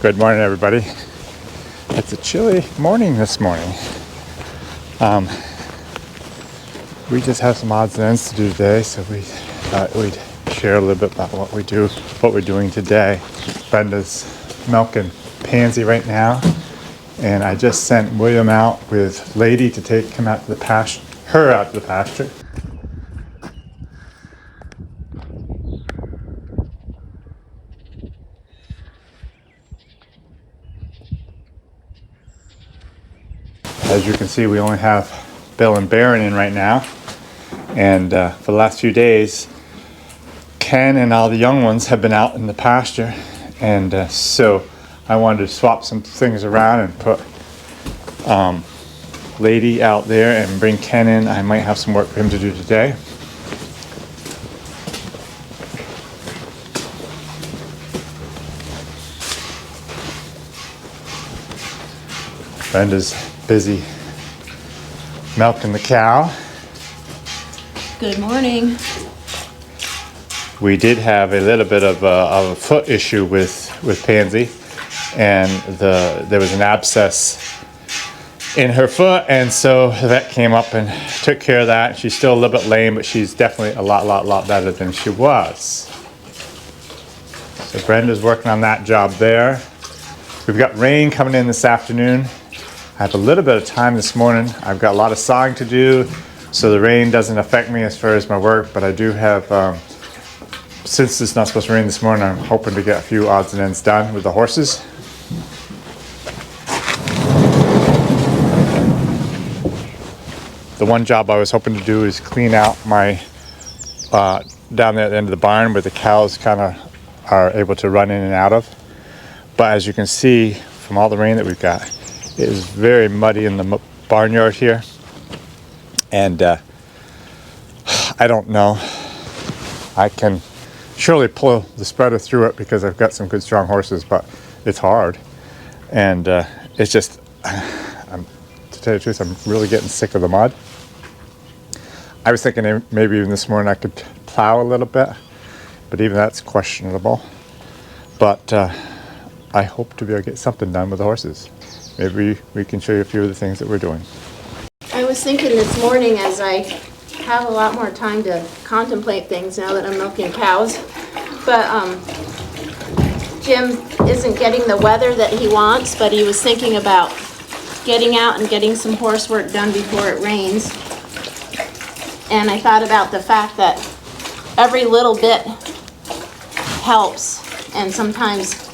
Good morning, everybody. It's a chilly morning this morning. We just have some odds and ends to do today, so we thought we'd share a little bit about what we're doing today. Brenda's milking Pansy right now, and I just sent William out with Lady to take him out to the pasture, her out to the pasture. As you can see, we only have Bill and Baron in right now, and for the last few days Ken and all the young ones have been out in the pasture, and so I wanted to swap some things around and put Lady out there and bring Ken in. I might have some work for him to do today. Brenda's busy milking the cow. Good morning. We did have a little bit of a foot issue with Pansy, and there was an abscess in her foot, and so the vet came up and took care of that. She's still a little bit lame, but she's definitely a lot better than she was. So Brenda's working on that job there. We've got rain coming in this afternoon. I have a little bit of time this morning. I've got a lot of sawing to do, so the rain doesn't affect me as far as my work, but I do have, since it's not supposed to rain this morning, I'm hoping to get a few odds and ends done with the horses. The one job I was hoping to do is clean out my, down there at the end of the barn where the cows kind of are able to run in and out of. But as you can see from all the rain that we've got, it is very muddy in the barnyard here, and I don't know. I can surely pull the spreader through it because I've got some good strong horses, but it's hard, and it's just, to tell you the truth, I'm really getting sick of the mud. I was thinking maybe even this morning I could plow a little bit, but even that's questionable. But I hope to be able to get something done with the horses. Maybe we can show you a few of the things that we're doing. I was thinking this morning, as I have a lot more time to contemplate things now that I'm milking cows, but Jim isn't getting the weather that he wants, but he was thinking about getting out and getting some horse work done before it rains. And I thought about the fact that every little bit helps, and sometimes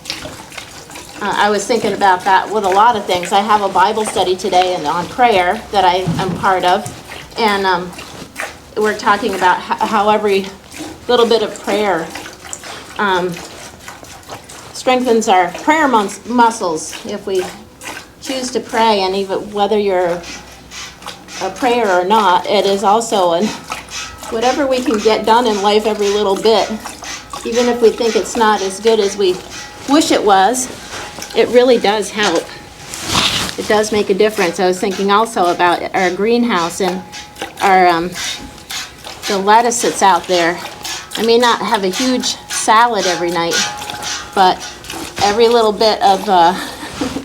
I was thinking about that with a lot of things. I have a Bible study today and on prayer that I am part of, and we're talking about how every little bit of prayer strengthens our prayer muscles if we choose to pray. And even whether you're a prayer or not, it is also whatever we can get done in life every little bit, even if we think it's not as good as we wish it was. It really does help. It does make a difference. I was thinking also about our greenhouse and our the lettuce that's out there. I may not have a huge salad every night, but every little bit of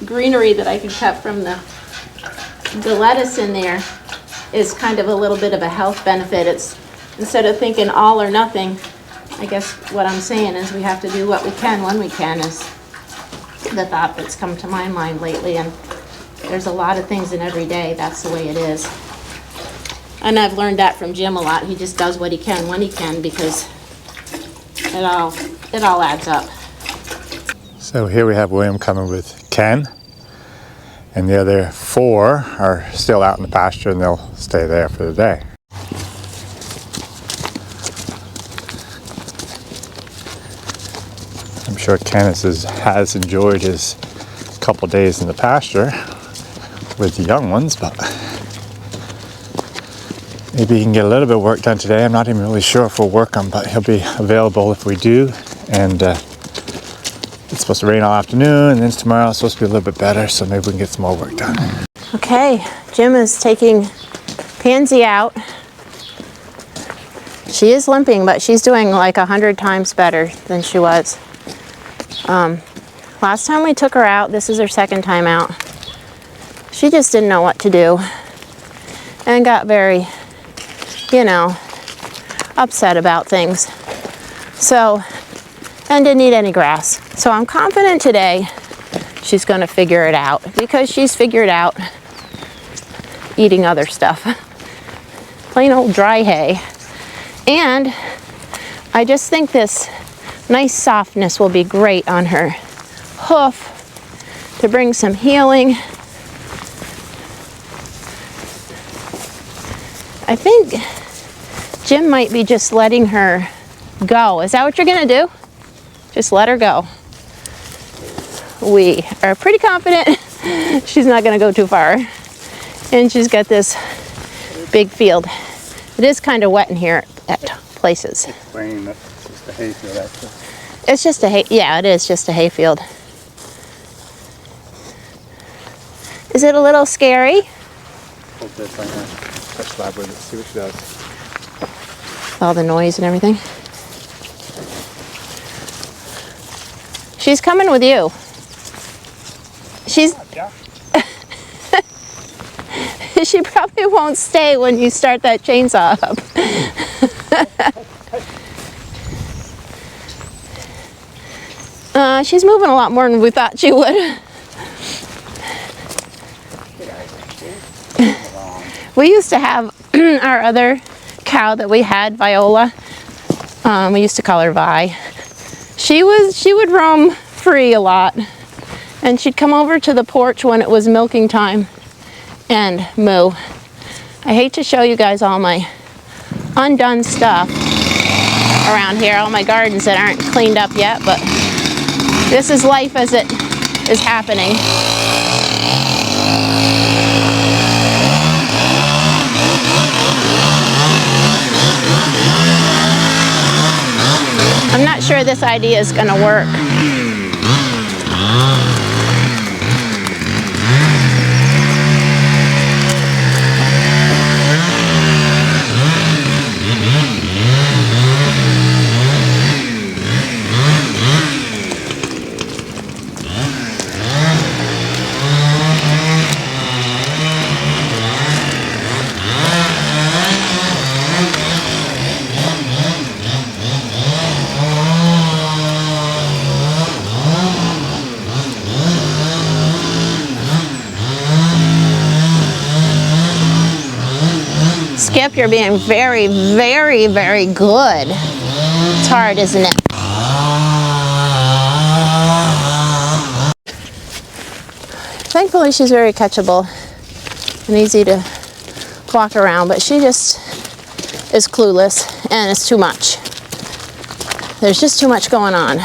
greenery that I can cut from the lettuce in there is kind of a little bit of a health benefit. It's, instead of thinking all or nothing, I guess what I'm saying is we have to do what we can when we can, is the thought that's come to my mind lately. And there's a lot of things in every day. That's the way it is. And I've learned that from Jim a lot. He just does what he can when he can, because it all adds up. So here we have William coming with Ken, and the other 4 are still out in the pasture, and they'll stay there for the day. I'm sure Ken has enjoyed his couple days in the pasture with the young ones, but maybe he can get a little bit of work done today. I'm not even really sure if we'll work him, but he'll be available if we do. And it's supposed to rain all afternoon, and then tomorrow it's supposed to be a little bit better, so maybe we can get some more work done. Okay, Jim is taking Pansy out. She is limping, but she's doing like 100 times better than she was. Last time we took her out, this is her second time out, she just didn't know what to do and got very, you know, upset about things. So, and didn't eat any grass. So I'm confident today she's gonna figure it out, because she's figured out eating other stuff. Plain old dry hay. And I just think this nice softness will be great on her hoof to bring some healing. I think Jim might be just letting her go. Is that what you're gonna do? Just let her go. We are pretty confident she's not gonna go too far. And she's got this big field. It is kind of wet in here at places. It's plain, that's just a hayfield actually. It's just a hay, yeah, it is just a hayfield. Is it a little scary? Hold this right now. Touch slab with it, see what she does. All the noise and everything. She's coming with you. She's... Yeah. She probably won't stay when you start that chainsaw up. She's moving a lot more than we thought she would. We used to have our other cow that we had, Viola. We used to call her Vi. She would roam free a lot, and she'd come over to the porch when it was milking time and moo. I hate to show you guys all my undone stuff around here, all my gardens that aren't cleaned up yet, but this is life as it is happening. I'm not sure this idea is going to work. Skip, you're being very, very, very good. It's hard, isn't it? Thankfully, she's very catchable and easy to walk around, but she just is clueless, and it's too much. There's just too much going on.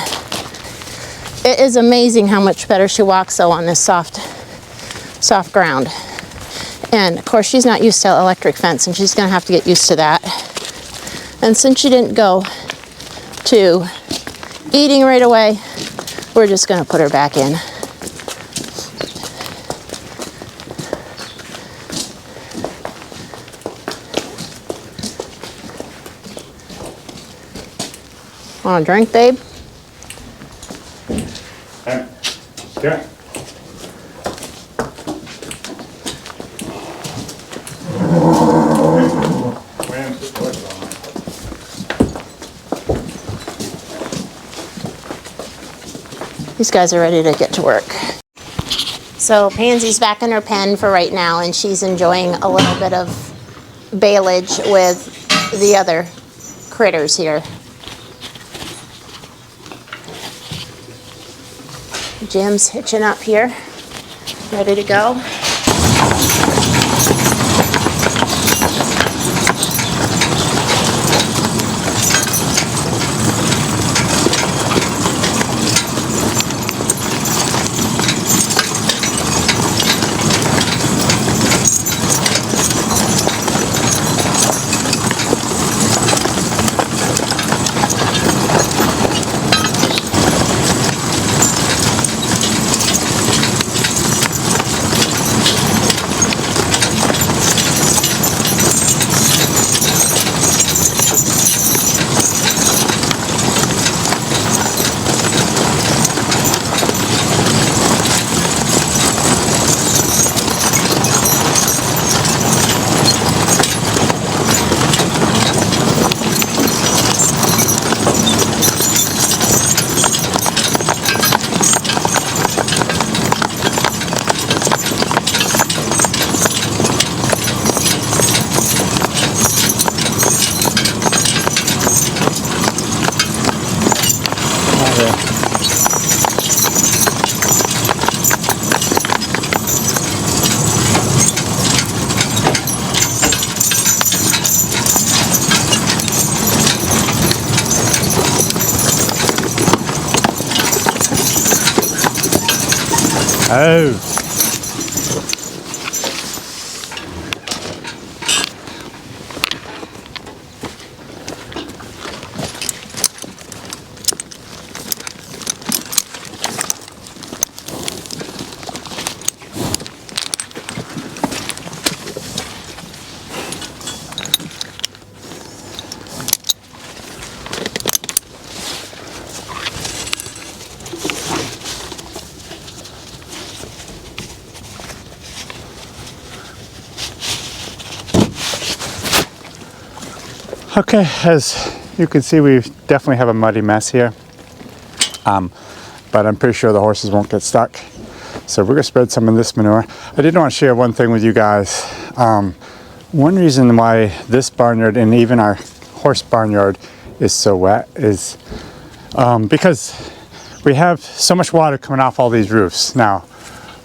It is amazing how much better she walks, though, on this soft ground. And of course, she's not used to electric fence, and she's going to have to get used to that. And since she didn't go to eating right away, we're just going to put her back in. Want a drink, babe? Yeah. These guys are ready to get to work. So Pansy's back in her pen for right now, and she's enjoying a little bit of baleage with the other critters here. Jim's hitching up here, ready to go. Oh. Okay, as you can see, we definitely have a muddy mess here. But I'm pretty sure the horses won't get stuck. So we're gonna spread some of this manure. I did want to share one thing with you guys. One reason why this barnyard and even our horse barnyard is so wet is because we have so much water coming off all these roofs. Now,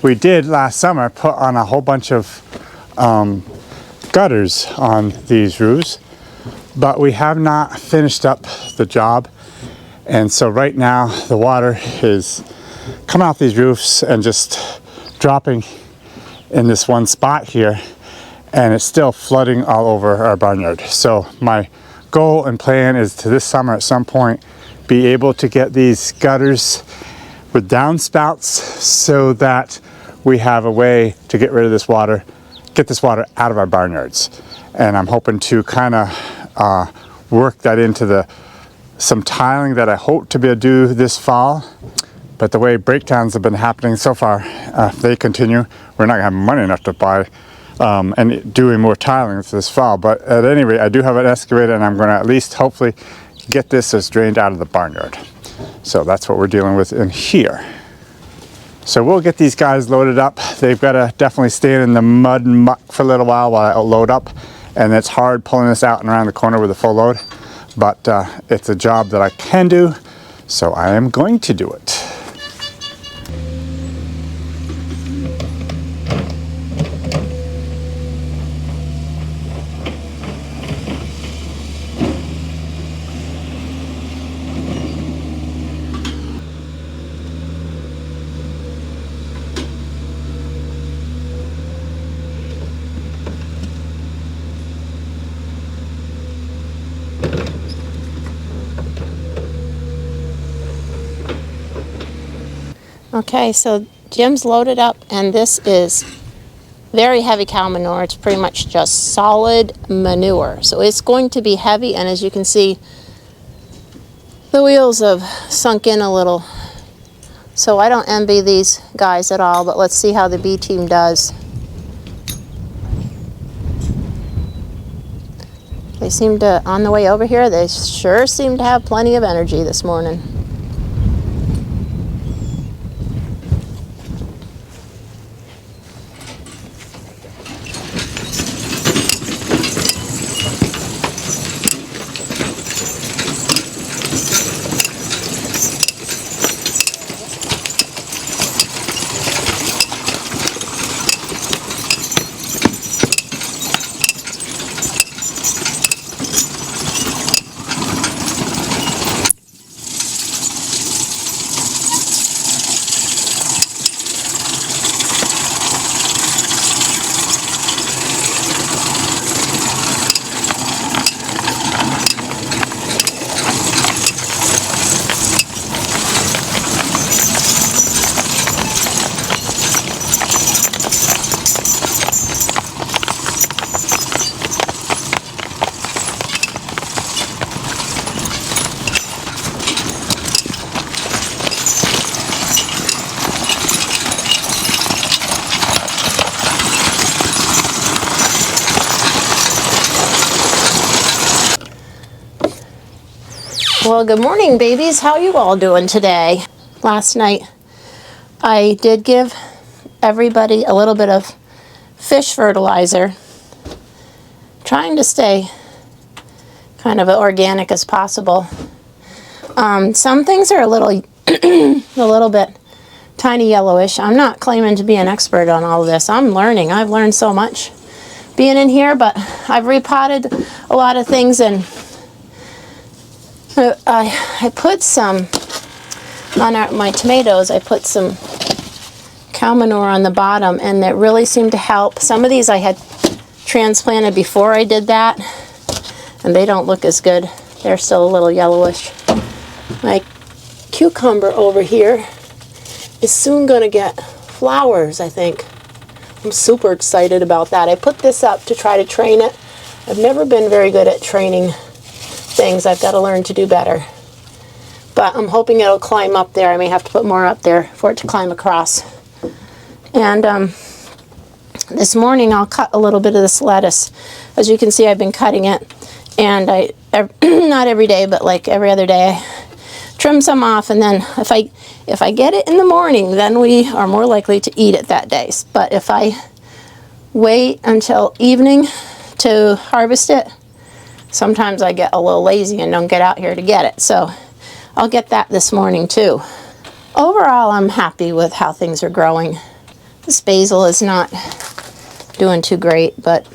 we did last summer put on a whole bunch of gutters on these roofs, but we have not finished up the job. And so right now the water is coming off these roofs and just dropping in this one spot here, and it's still flooding all over our barnyard. So my goal and plan is to this summer at some point be able to get these gutters with downspouts so that we have a way to get rid of this water, get this water out of our barnyards. And I'm hoping to kind of work that into some tiling that I hope to be able to do this fall. But the way breakdowns have been happening so far, if they continue, we're not gonna have money enough to buy and doing more tiling this fall. But at any rate, I do have an excavator, and I'm gonna at least hopefully get this as drained out of the barnyard. So that's what we're dealing with in here. So we'll get these guys loaded up. They've gotta definitely stay in the mud and muck for a little while I load up. And it's hard pulling this out and around the corner with a full load. But it's a job that I can do, so I am going to do it. Okay, so Jim's loaded up, and this is very heavy cow manure. It's pretty much just solid manure. So it's going to be heavy, and as you can see, the wheels have sunk in a little. So I don't envy these guys at all, but let's see how the B team does. They seem to, on the way over here, they sure seem to have plenty of energy this morning. Well, good morning, babies. How you all doing today? Last night, I did give everybody a little bit of fish fertilizer, trying to stay kind of organic as possible. Some things are a little bit tiny yellowish. I'm not claiming to be an expert on all of this. I'm learning. I've learned so much being in here, but I've repotted a lot of things, and I put some on my tomatoes. I put some cow manure on the bottom, and it really seemed to help. Some of these I had transplanted before I did that, and they don't look as good. They're still a little yellowish. My cucumber over here is soon going to get flowers, I think. I'm super excited about that. I put this up to try to train it. I've never been very good at training things. I've got to learn to do better. But I'm hoping it'll climb up there. I may have to put more up there for it to climb across. And this morning I'll cut a little bit of this lettuce. As you can see, I've been cutting it. And not every day, but like every other day, I trim some off, and then if I get it in the morning, then we are more likely to eat it that day. But if I wait until evening to harvest it, sometimes I get a little lazy and don't get out here to get it. So I'll get that this morning too. Overall, I'm happy with how things are growing. This basil is not doing too great, but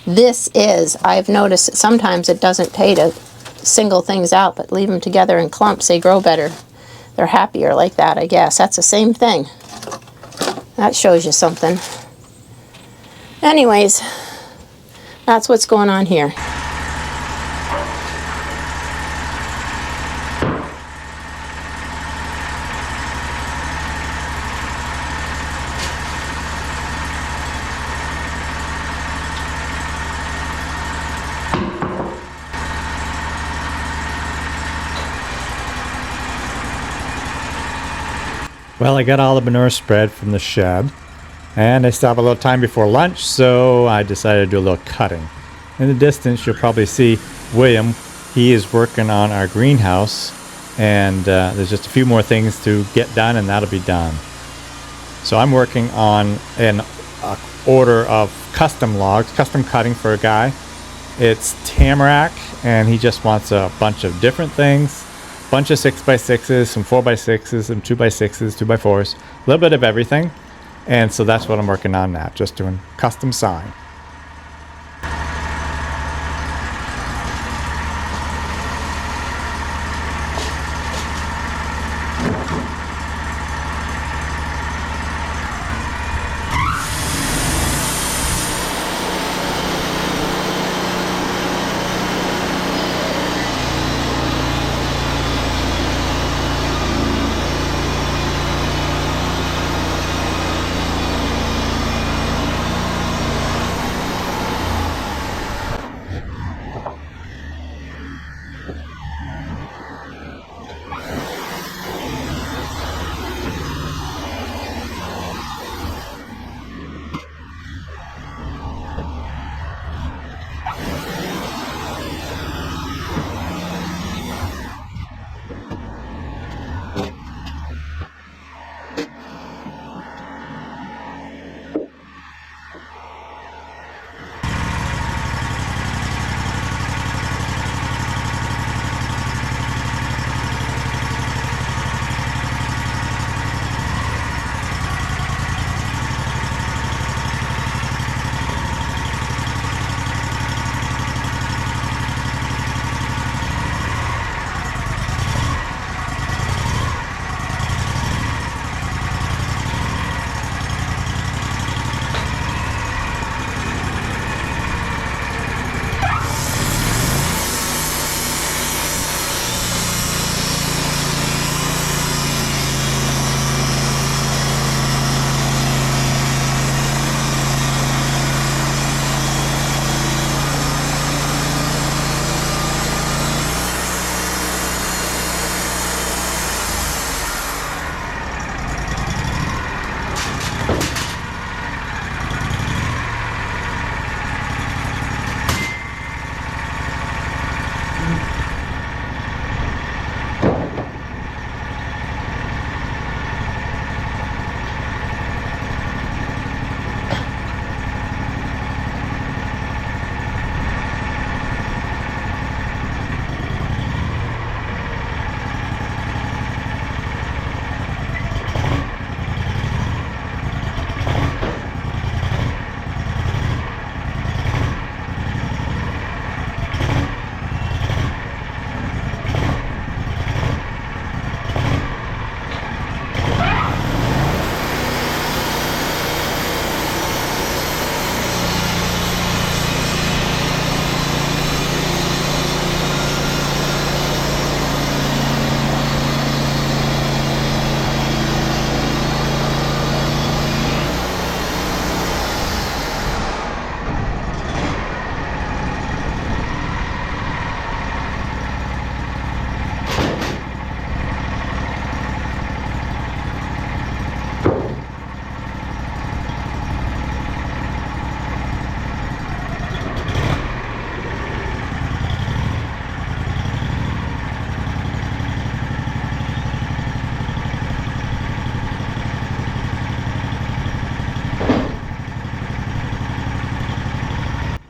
I've noticed that sometimes it doesn't pay to single things out, but leave them together in clumps. They grow better. They're happier like that, I guess. That's the same thing. That shows you something. Anyways, that's what's going on here. Well, I got all the manure spread from the shed, and I still have a little time before lunch, so I decided to do a little cutting. In the distance, you'll probably see William. He is working on our greenhouse, and there's just a few more things to get done, and that'll be done. So I'm working on an order of custom logs, custom cutting for a guy. It's tamarack, and he just wants a bunch of different things. Bunch of 6x6s, some 4x6s, some 2x6s, 2x4s, a little bit of everything. And so that's what I'm working on now, just doing custom sign.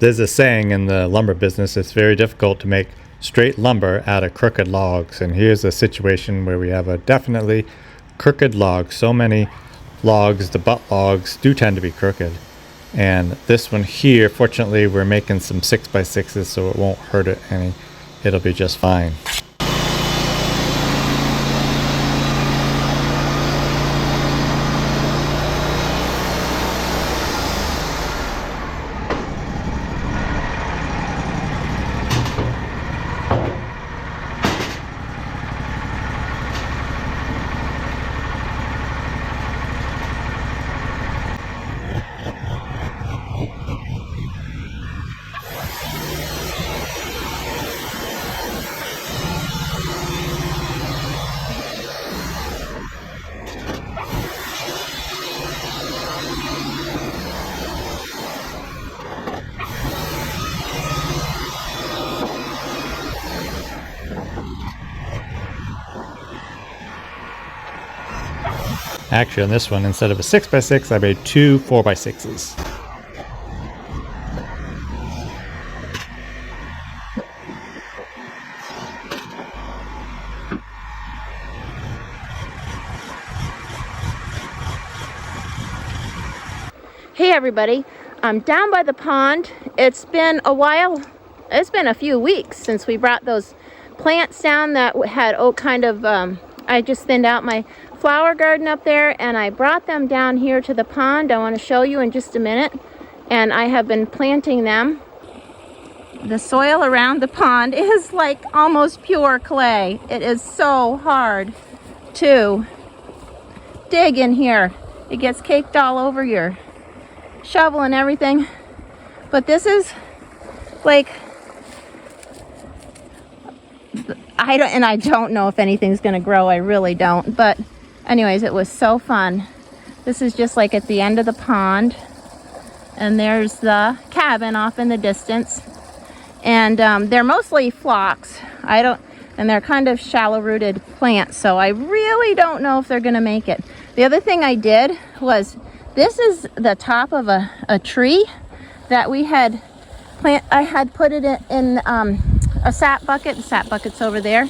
There's a saying in the lumber business, it's very difficult to make straight lumber out of crooked logs. And here's a situation where we have a definitely crooked log. So many logs, the butt logs, do tend to be crooked. And this one here, fortunately, we're making some 6x6s, so it won't hurt it any. It'll be just fine. Actually, on this one, instead of a 6x6, I made two 4x6s. Hey everybody, I'm down by the pond. It's been a while, it's been a few weeks since we brought those plants down that had I just thinned out my flower garden up there, and I brought them down here to the pond. I want to show you in just a minute. And I have been planting them. The soil around the pond is like almost pure clay. It is so hard to dig in here. It gets caked all over your shovel and everything. But this is like, I don't know if anything's gonna grow. I really don't. But anyways, it was so fun. This is just like at the end of the pond, and there's the cabin off in the distance. And they're mostly phlox. And they're kind of shallow-rooted plants, so I really don't know if they're gonna make it. The other thing I did was, this is the top of a tree that we had I had put it in a sap bucket. The sap bucket's over there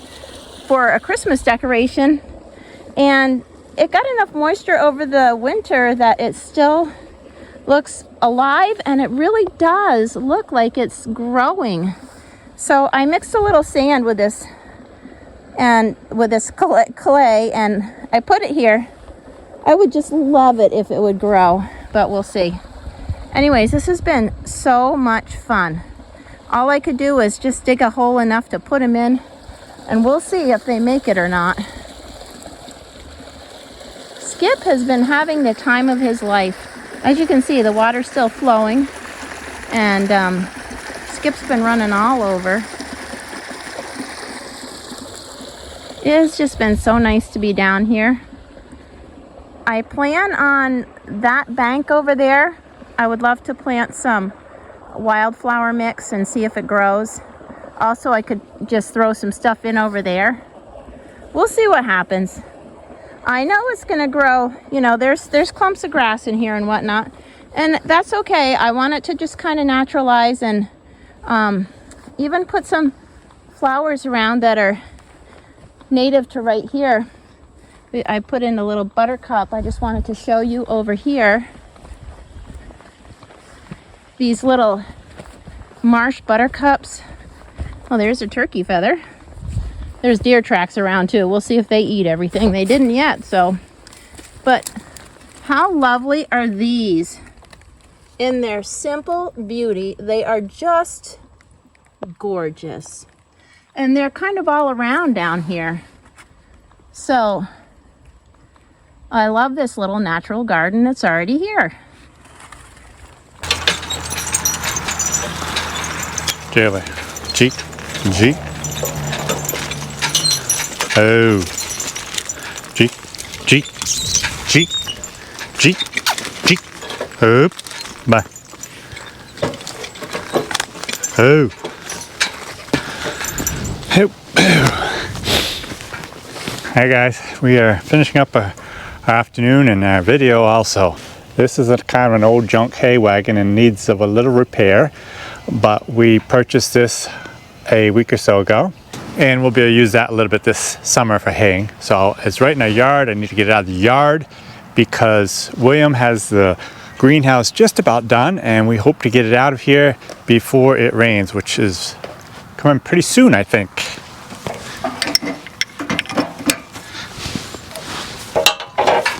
for a Christmas decoration, and it got enough moisture over the winter that it still looks alive, and it really does look like it's growing. So I mixed a little sand with this clay, and I put it here. I would just love it if it would grow, but we'll see. Anyways, this has been so much fun. All I could do was just dig a hole enough to put them in, and we'll see if they make it or not. Skip has been having the time of his life. As you can see, the water's still flowing, and Skip's been running all over. It has just been so nice to be down here. I plan on that bank over there. I would love to plant some wildflower mix and see if it grows. Also, I could just throw some stuff in over there. We'll see what happens. I know it's gonna grow. You know, there's clumps of grass in here and whatnot, and that's okay. I want it to just kind of naturalize, and even put some flowers around that are native to right here. I put in a little buttercup. I just wanted to show you over here. These little marsh buttercups. Oh, there's a turkey feather. There's deer tracks around too. We'll see if they eat everything. They didn't yet, so. But how lovely are these? In their simple beauty, they are just gorgeous. And they're kind of all around down here. So I love this little natural garden that's already here. Jelly. Cheek. Cheek. Oh. Cheek. Cheek. Cheek. Cheek. Cheek. Hoop. Bye. Oh. Hoop. Hi guys. We are finishing up our afternoon and our video also. This is a kind of an old junk hay wagon and needs of a little repair, but we purchased this a week or so ago, and we'll be able to use that a little bit this summer for haying. So it's right in our yard. I need to get it out of the yard because William has the greenhouse just about done, and we hope to get it out of here before it rains, which is coming pretty soon, I think.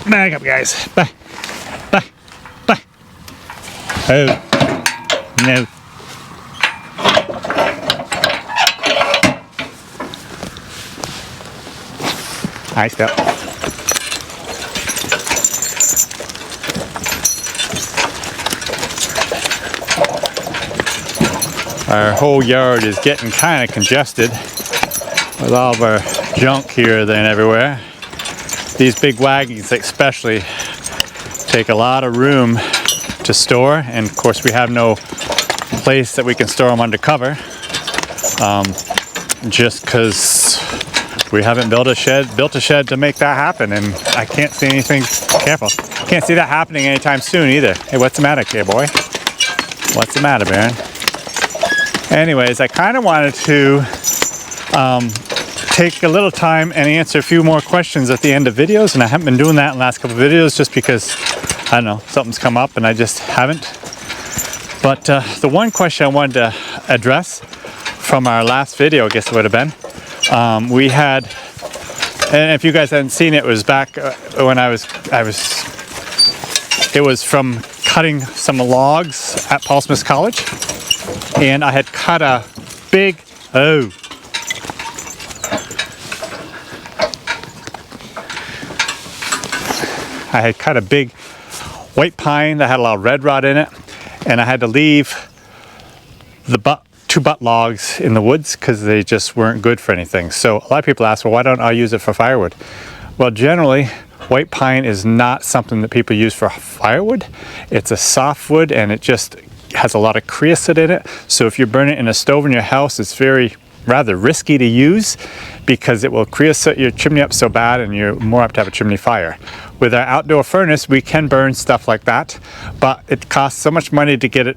Back up, guys. Bye. Bye. Bye. Oh. No. Hi, step. Our whole yard is getting kind of congested with all of our junk here, there, and everywhere. These big wagons especially take a lot of room to store, and of course we have no place that we can store them under cover, just because we haven't built a shed to make that happen, and I can't see anything. Careful, can't see that happening anytime soon either. Hey, what's the matter, kid boy? What's the matter, Baron? Anyways, I kind of wanted to take a little time and answer a few more questions at the end of videos, and I haven't been doing that in the last couple of videos just because, I don't know, something's come up and I just haven't. But the one question I wanted to address from our last video, I guess it would have been, we had, and if you guys hadn't seen it, it was back when it was from cutting some logs at Paul Smith's College, and I had cut a big, I had cut a big white pine that had a lot of red rot in it, and I had to leave the two butt logs in the woods because they just weren't good for anything. So a lot of people ask, well, why don't I use it for firewood? Well, generally, white pine is not something that people use for firewood. It's a softwood, and it just has a lot of creosote in it. So if you burn it in a stove in your house, it's rather risky to use because it will creosote your chimney up so bad, and you're more apt to have a chimney fire. With our outdoor furnace, we can burn stuff like that, but it costs so much money to get it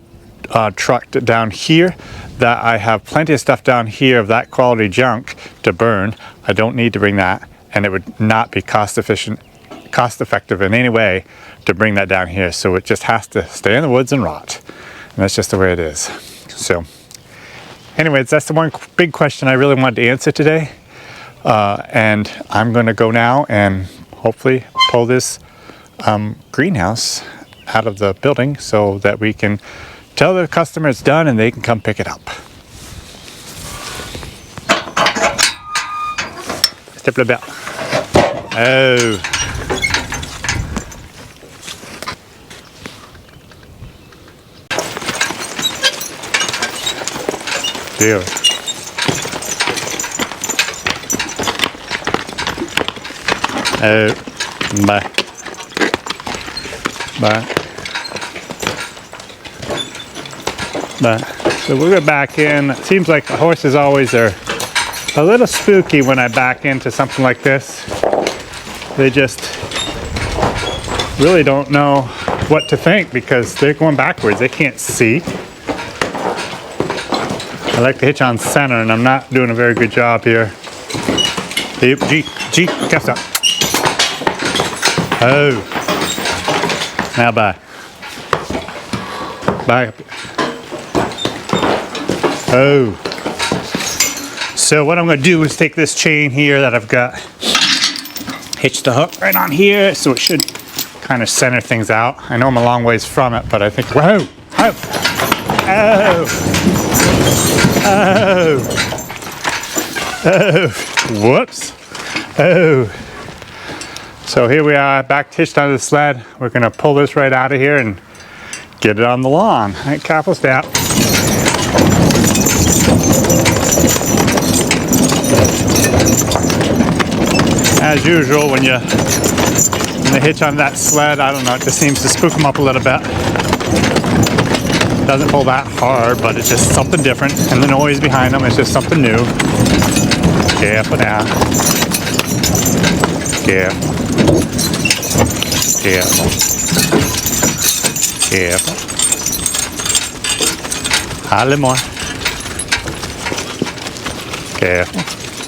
trucked down here that I have plenty of stuff down here of that quality junk to burn. I don't need to bring that, and it would not be cost effective in any way to bring that down here. So it just has to stay in the woods and rot, and that's just the way it is. So anyways, that's the one big question I really wanted to answer today, and I'm going to go now and hopefully pull this greenhouse out of the building so that we can tell the customer it's done and they can come pick it up. Step the bell. Oh. Deal. Oh. Bye. Bye. But so we'll go back in. It seems like the horses always are a little spooky when I back into something like this. They just really don't know what to think because they're going backwards. They can't see. I like to hitch on center, and I'm not doing a very good job here. G, cast up. Oh. Now bye. Bye. Oh. So what I'm going to do is take this chain here that I've got, hitch the hook right on here, so it should kind of center things out. I know I'm a long ways from it, but I think, whoa, oh, oh, oh, oh, whoops, oh. So here we are, back hitched onto the sled. We're going to pull this right out of here and get it on the lawn. All right, careful step. As usual, when they hitch on that sled, I don't know, it just seems to spook them up a little bit. Doesn't pull that hard, but it's just something different. And the noise behind them is just something new. Careful now. Careful. Careful. Careful. A little more. Careful.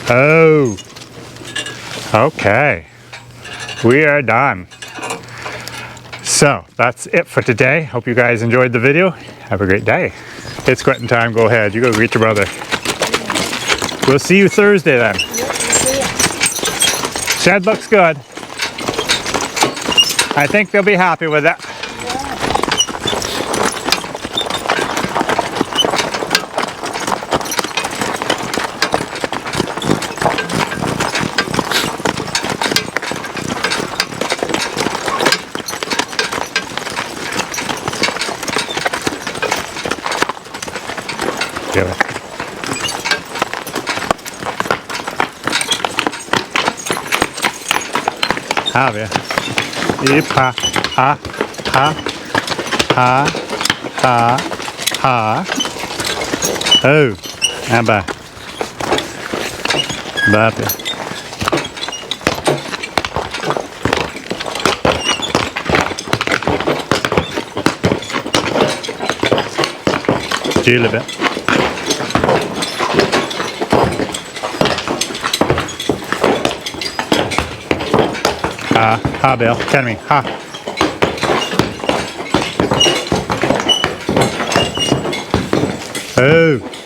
Oh. Okay. We are done. So that's it for today. Hope you guys enjoyed the video. Have a great day. It's quitting time. Go ahead. You go greet your brother. We'll see you Thursday then. Shed looks good. I think they'll be happy with it. Do it. Have you? Yep, ha, ha, ha, ha, ha, ha. Oh, and back. Back. Do a little bit. Ha, Bill. Tell me. Ha. Oh.